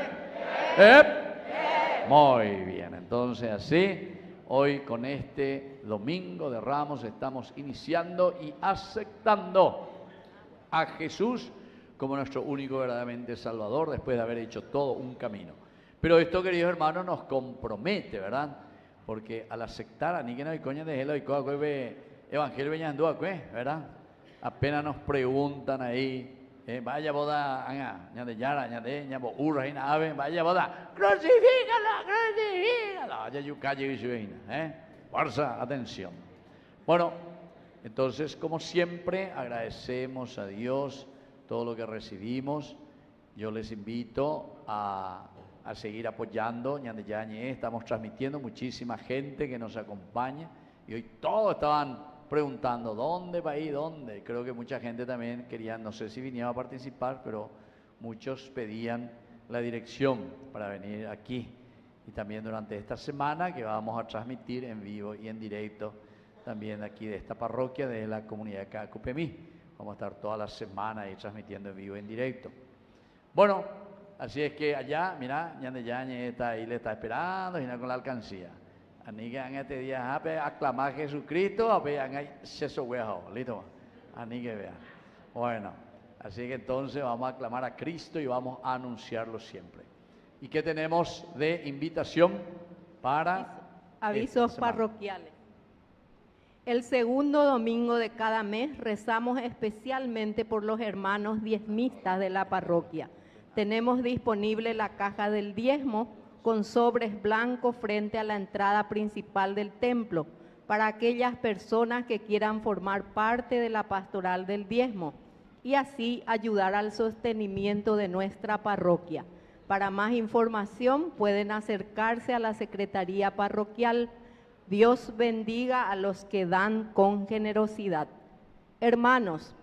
¡Ejep! Muy bien, entonces así, hoy con este domingo de Ramos estamos iniciando y aceptando a Jesús como nuestro único verdaderamente Salvador, después de haber hecho todo un camino. Pero esto, queridos hermanos, nos compromete, ¿verdad? Porque al aceptar a ni que no hay coña de él, evangelio veñando, ¿verdad? Apenas nos preguntan ahí, vaya boda, ñade yara, ñade, ñabo urra, ave, vaya boda, crucifícala, vaya yucalle y su fuerza, atención. Bueno, entonces, como siempre, agradecemos a Dios todo lo que recibimos. Yo les invito a seguir apoyando ñande yañe. Estamos transmitiendo muchísima gente que nos acompaña y hoy todos estaban preguntando dónde va a ir, dónde. Creo que mucha gente también quería, no sé si vinieron a participar, pero muchos pedían la dirección para venir aquí. Y también durante esta semana que vamos a transmitir en vivo y en directo también aquí de esta parroquia de la comunidad de Cacupemí. Vamos a estar toda la semana ahí transmitiendo en vivo y en directo. Bueno, así es que allá, mira, Ñande Yañe está ahí, le está esperando y no con la alcancía. Ani que han este día aclamar a Jesucristo, a ver, han eso huejo, listo. Ani que vean. Bueno, así que entonces vamos a aclamar a Cristo y vamos a anunciarlo siempre. ¿Y qué tenemos de invitación para avisos parroquiales? El segundo domingo de cada mes rezamos especialmente por los hermanos diezmistas de la parroquia. Tenemos disponible la caja del diezmo con sobres blancos frente a la entrada principal del templo para aquellas personas que quieran formar parte de la pastoral del diezmo y así ayudar al sostenimiento de nuestra parroquia. Para más información pueden acercarse a la Secretaría Parroquial. Dios bendiga a los que dan con generosidad. Hermanos,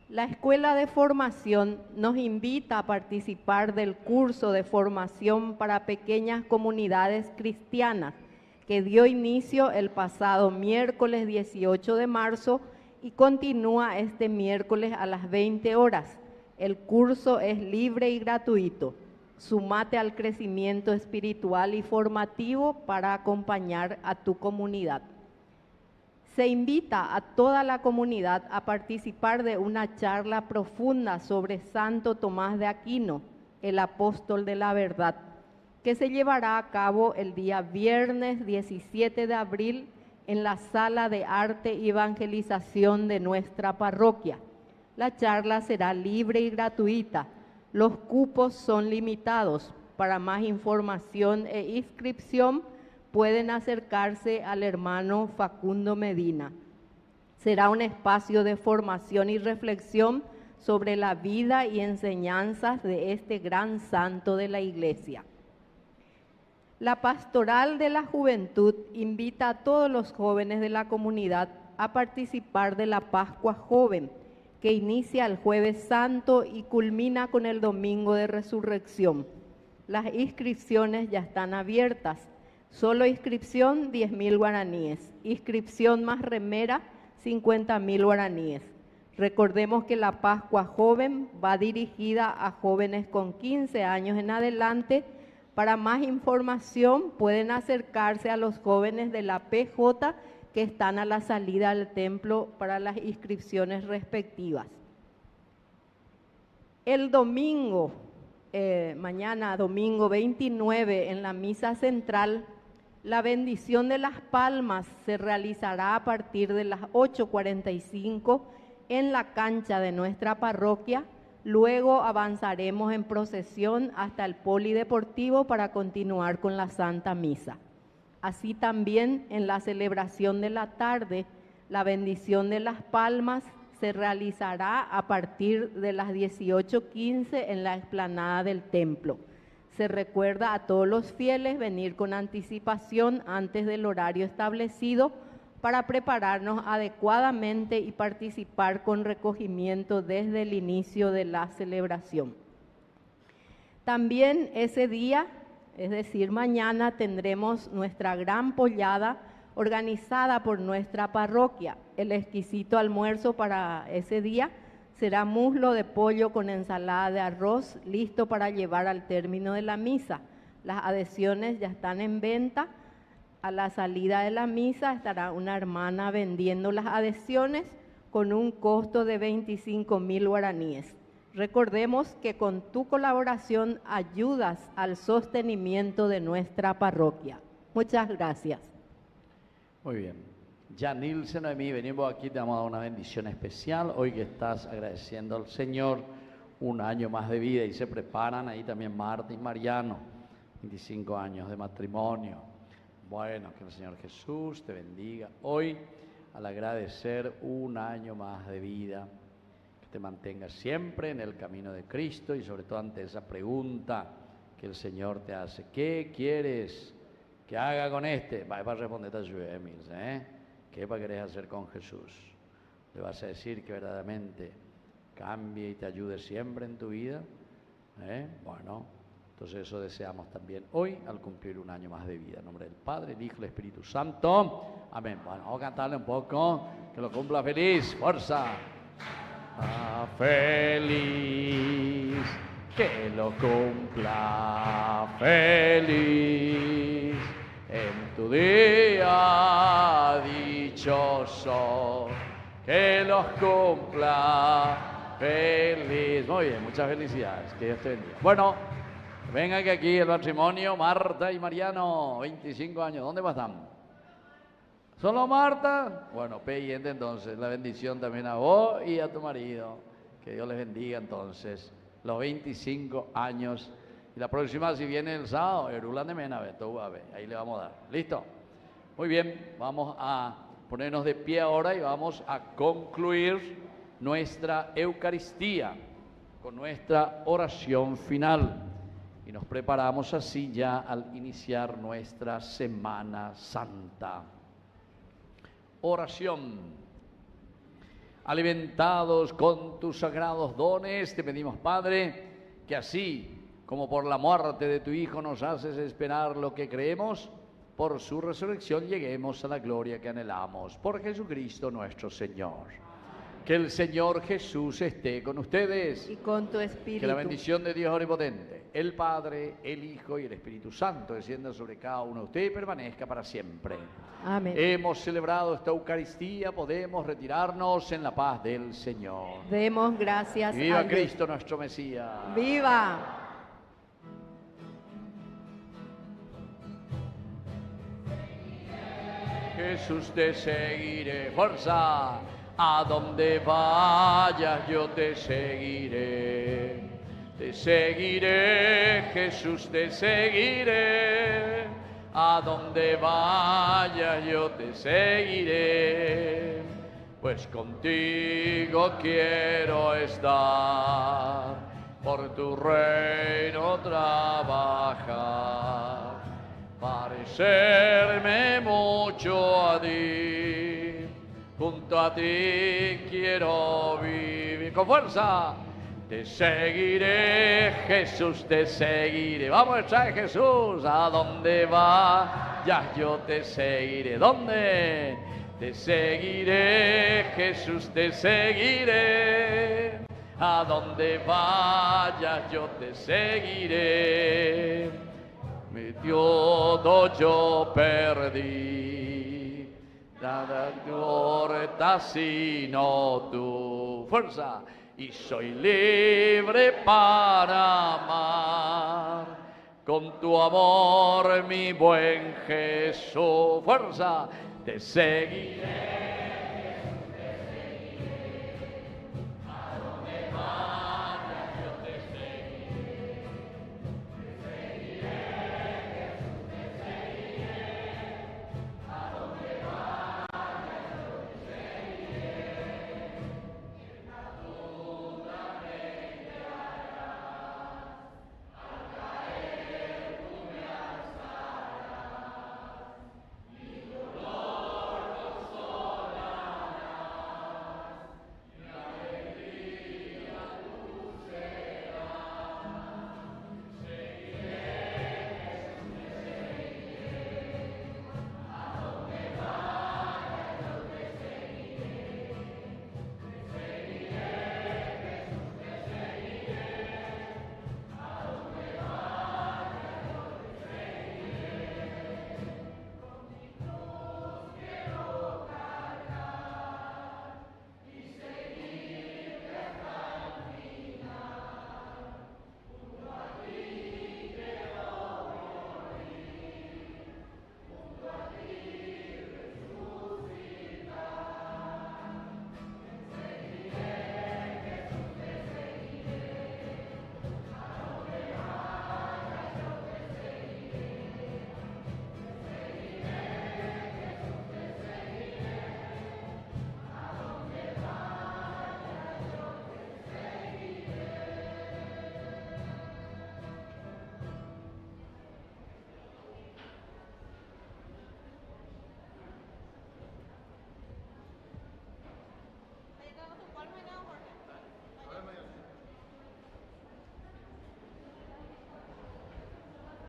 la Escuela de Formación nos invita a participar del curso de formación para pequeñas comunidades cristianas que dio inicio el pasado miércoles 18 de marzo y continúa este miércoles a las 20 horas. El curso es libre y gratuito. Súmate al crecimiento espiritual y formativo para acompañar a tu comunidad. Se invita a toda la comunidad a participar de una charla profunda sobre Santo Tomás de Aquino, el apóstol de la verdad, que se llevará a cabo el día viernes 17 de abril en la Sala de Arte y Evangelización de nuestra parroquia. La charla será libre y gratuita. Los cupos son limitados. Para más información e inscripción, pueden acercarse al hermano Facundo Medina. Será un espacio de formación y reflexión sobre la vida y enseñanzas de este gran santo de la Iglesia. La Pastoral de la Juventud invita a todos los jóvenes de la comunidad a participar de la Pascua Joven, que inicia el Jueves Santo y culmina con el Domingo de Resurrección. Las inscripciones ya están abiertas. Solo inscripción 10.000 guaraníes, inscripción más remera 50.000 guaraníes. Recordemos que la Pascua Joven va dirigida a jóvenes con 15 años en adelante. Para más información pueden acercarse a los jóvenes de la PJ que están a la salida del templo para las inscripciones respectivas. El domingo, mañana domingo 29, en la misa central, la bendición de las palmas se realizará a partir de las 8:45 en la cancha de nuestra parroquia. Luego avanzaremos en procesión hasta el polideportivo para continuar con la Santa Misa. Así también en la celebración de la tarde, la bendición de las palmas se realizará a partir de las 18:15 en la explanada del templo. Se recuerda a todos los fieles venir con anticipación antes del horario establecido para prepararnos adecuadamente y participar con recogimiento desde el inicio de la celebración. También ese día, es decir, mañana, tendremos nuestra gran pollada organizada por nuestra parroquia. El exquisito almuerzo para ese día será muslo de pollo con ensalada de arroz, listo para llevar al término de la misa. Las adhesiones ya están en venta. A la salida de la misa estará una hermana vendiendo las adhesiones con un costo de 25.000 guaraníes. Recordemos que con tu colaboración ayudas al sostenimiento de nuestra parroquia. Muchas gracias. Muy bien. Ya Nilsen, Noemí, venimos aquí, te vamos a dar una bendición especial. Hoy que estás agradeciendo al Señor un año más de vida y se preparan ahí también Marta y Mariano, 25 años de matrimonio. Bueno, que el Señor Jesús te bendiga hoy al agradecer un año más de vida, que te mantengas siempre en el camino de Cristo y sobre todo ante esa pregunta que el Señor te hace. ¿Qué quieres que haga con este? Va a responder a Emils, ¿Qué querés hacer con Jesús? Le vas a decir que verdaderamente cambie y te ayude siempre en tu vida. Bueno, entonces eso deseamos también hoy al cumplir un año más de vida. En nombre del Padre, el Hijo y el Espíritu Santo. Amén. Bueno, vamos a cantarle un poco. Que lo cumpla feliz. Fuerza. Feliz. Que lo cumpla feliz. En tu día dichoso. Que los cumpla feliz. Muy bien, muchas felicidades. Que Dios te bendiga. Bueno, venga que aquí el matrimonio, Marta y Mariano, 25 años. ¿Dónde están? ¿Solo Marta? Bueno, pendiente entonces. La bendición también a vos y a tu marido. Que Dios les bendiga entonces. Los 25 años. Y la próxima, si viene el sábado, Erulan de Mena, ahí le vamos a dar. ¿Listo? Muy bien, vamos a ponernos de pie ahora y vamos a concluir nuestra Eucaristía con nuestra oración final. Y nos preparamos así ya al iniciar nuestra Semana Santa. Oración. Alimentados con tus sagrados dones, te pedimos, Padre, que así como por la muerte de tu Hijo nos haces esperar lo que creemos, por su resurrección lleguemos a la gloria que anhelamos. Por Jesucristo nuestro Señor. Que el Señor Jesús esté con ustedes. Y con tu espíritu. Que la bendición de Dios Omnipotente, el Padre, el Hijo y el Espíritu Santo descienda sobre cada uno de ustedes y permanezca para siempre. Amén. Hemos celebrado esta Eucaristía, podemos retirarnos en la paz del Señor. Demos gracias Y viva a Dios. Cristo nuestro Mesías. ¡Viva! Jesús, te seguiré, fuerza, a donde vayas yo te seguiré, Jesús, te seguiré, a donde vayas yo te seguiré, pues contigo quiero estar, por tu reino trabajar. Parecerme mucho a ti, junto a ti quiero vivir. Con fuerza, te seguiré, Jesús, te seguiré. Vamos a echar Jesús, a donde vayas yo te seguiré. ¿Dónde? Te seguiré, Jesús, te seguiré. A donde vayas yo te seguiré. Mi todo yo perdí, nada importa sino tu fuerza, y soy libre para amar. Con tu amor, mi buen Jesús, fuerza, te seguiré.